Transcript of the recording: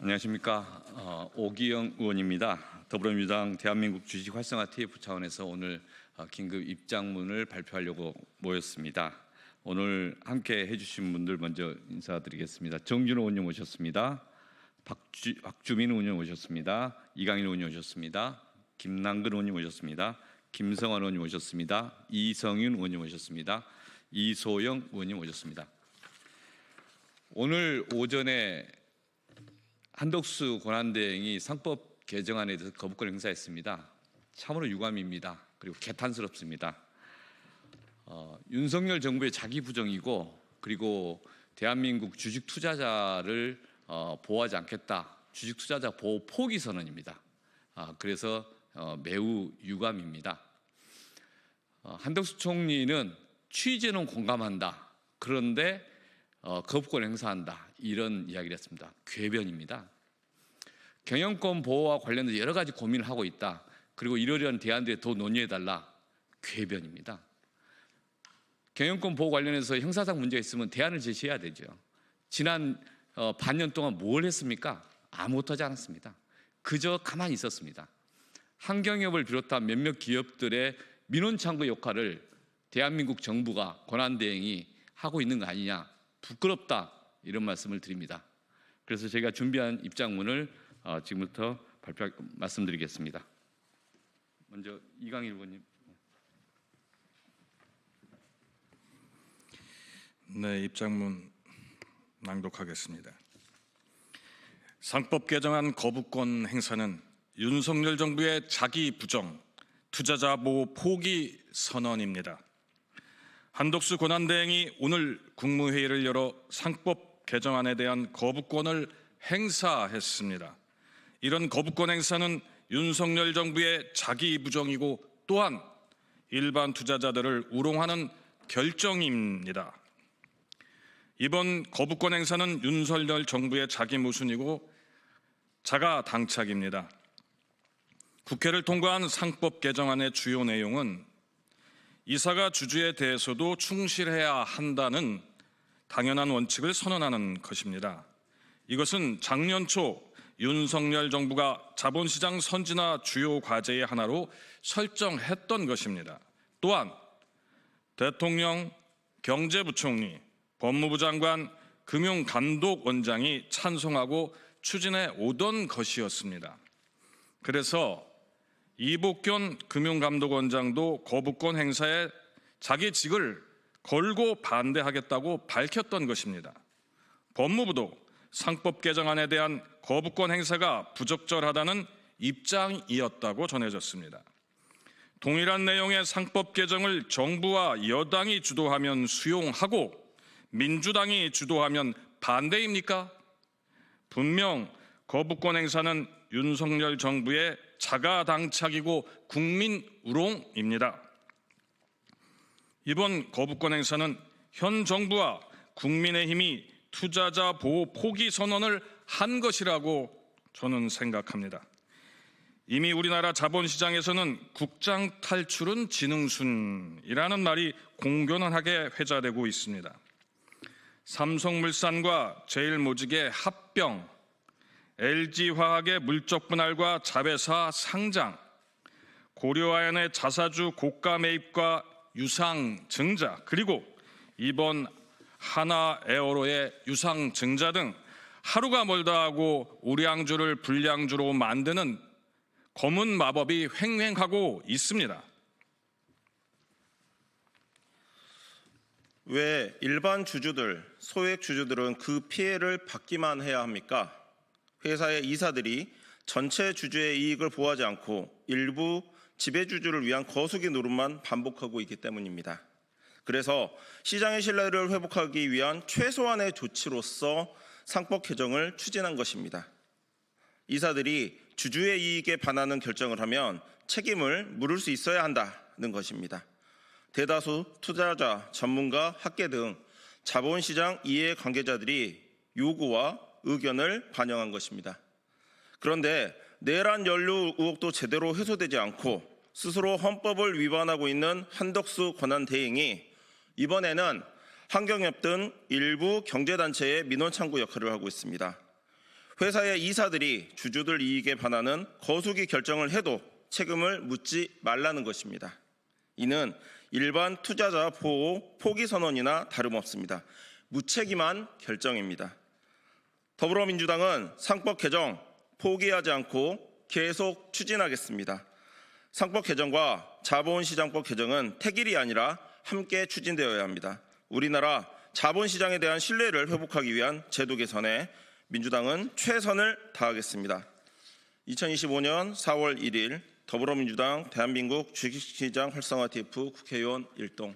안녕하십니까. 오기영 의원입니다. 더불어민주당 대한민국 주식 활성화 TF 차원에서 오늘 긴급 입장문을 발표하려고 모였습니다. 오늘 함께 해주신 분들 먼저 인사드리겠습니다. 정준호 의원님 오셨습니다. 박주민 의원님 오셨습니다. 이강인 의원님 오셨습니다. 김남근 의원님 오셨습니다. 김성환 의원님 오셨습니다. 이성윤 의원님 오셨습니다. 이소영 의원님 오셨습니다. 오늘 오전에 한덕수 권한대행이 상법 개정안에 대해서 거부권 행사했습니다. 참으로 유감입니다. 그리고 개탄스럽습니다. 윤석열 정부의 자기 부정이고 그리고 대한민국 주식 투자자를 보호하지 않겠다. 주식 투자자 보호 포기 선언입니다. 그래서 매우 유감입니다. 한덕수 총리는 취지는 공감한다. 그런데 거부권 행사한다. 이런 이야기를 했습니다. 궤변입니다. 경영권 보호와 관련해서 여러 가지 고민을 하고 있다. 그리고 이러려는 대안들에 더 논의해달라. 궤변입니다. 경영권 보호 관련해서 형사상 문제가 있으면 대안을 제시해야 되죠. 지난 반년 동안 뭘 했습니까? 아무것도 하지 않았습니다. 그저 가만히 있었습니다. 한경협을 비롯한 몇몇 기업들의 민원 창구 역할을 대한민국 정부가 권한대행이 하고 있는 거 아니냐. 부끄럽다 이런 말씀을 드립니다. 그래서 제가 준비한 입장문을 지금부터 말씀드리겠습니다. 먼저 이강일 의원님. 네, 입장문 낭독하겠습니다. 상법 개정안 거부권 행사는 윤석열 정부의 자기 부정, 투자자 보호 포기 선언입니다. 한덕수 권한대행이 오늘 국무회의를 열어 상법 개정안에 대한 거부권을 행사했습니다. 이런 거부권 행사는 윤석열 정부의 자기 부정이고 또한 일반 투자자들을 우롱하는 결정입니다. 이번 거부권 행사는 윤석열 정부의 자기 모순이고 자가 당착입니다. 국회를 통과한 상법 개정안의 주요 내용은 이사가 주주에 대해서도 충실해야 한다는 당연한 원칙을 선언하는 것입니다. 이것은 작년 초 윤석열 정부가 자본시장 선진화 주요 과제의 하나로 설정했던 것입니다. 또한 대통령, 경제부총리, 법무부 장관, 금융감독원장이 찬성하고 추진해 오던 것이었습니다. 그래서 이복균 금융감독원장도 거부권 행사에 자기 직을 걸고 반대하겠다고 밝혔던 것입니다. 법무부도 상법 개정안에 대한 거부권 행사가 부적절하다는 입장이었다고 전해졌습니다. 동일한 내용의 상법 개정을 정부와 여당이 주도하면 수용하고 민주당이 주도하면 반대입니까? 분명 거부권 행사는 윤석열 정부의 자가당착이고 국민 우롱입니다. 이번 거부권 행사는 현 정부와 국민의힘이 투자자 보호 포기 선언을 한 것이라고 저는 생각합니다. 이미 우리나라 자본시장에서는 국장 탈출은 지능순이라는 말이 공견하게 회자되고 있습니다. 삼성물산과 제일모직의 합병, LG화학의 물적 분할과 자회사 상장, 고려아연의 자사주 고가 매입과 유상 증자, 그리고 이번 하나에어로의 유상 증자 등 하루가 멀다 하고 우량주를 불량주로 만드는 검은 마법이 횡행하고 있습니다. 왜 일반 주주들, 소액 주주들은 그 피해를 받기만 해야 합니까? 회사의 이사들이 전체 주주의 이익을 보호하지 않고 일부 지배주주를 위한 거수기 노릇만 반복하고 있기 때문입니다. 그래서 시장의 신뢰를 회복하기 위한 최소한의 조치로서 상법 개정을 추진한 것입니다. 이사들이 주주의 이익에 반하는 결정을 하면 책임을 물을 수 있어야 한다는 것입니다. 대다수 투자자, 전문가, 학계 등 자본시장 이해관계자들이 요구와 의견을 반영한 것입니다. 그런데 내란 연루 의혹도 제대로 해소되지 않고 스스로 헌법을 위반하고 있는 한덕수 권한대행이 이번에는 한경협 등 일부 경제단체의 민원 창구 역할을 하고 있습니다. 회사의 이사들이 주주들 이익에 반하는 거수기 결정을 해도 책임을 묻지 말라는 것입니다. 이는 일반 투자자 보호 포기 선언이나 다름없습니다. 무책임한 결정입니다. 더불어민주당은 상법 개정 포기하지 않고 계속 추진하겠습니다. 상법 개정과 자본시장법 개정은 택일이 아니라 함께 추진되어야 합니다. 우리나라 자본시장에 대한 신뢰를 회복하기 위한 제도 개선에 민주당은 최선을 다하겠습니다. 2025년 4월 1일 더불어민주당 대한민국 주식시장 활성화 TF 국회의원 일동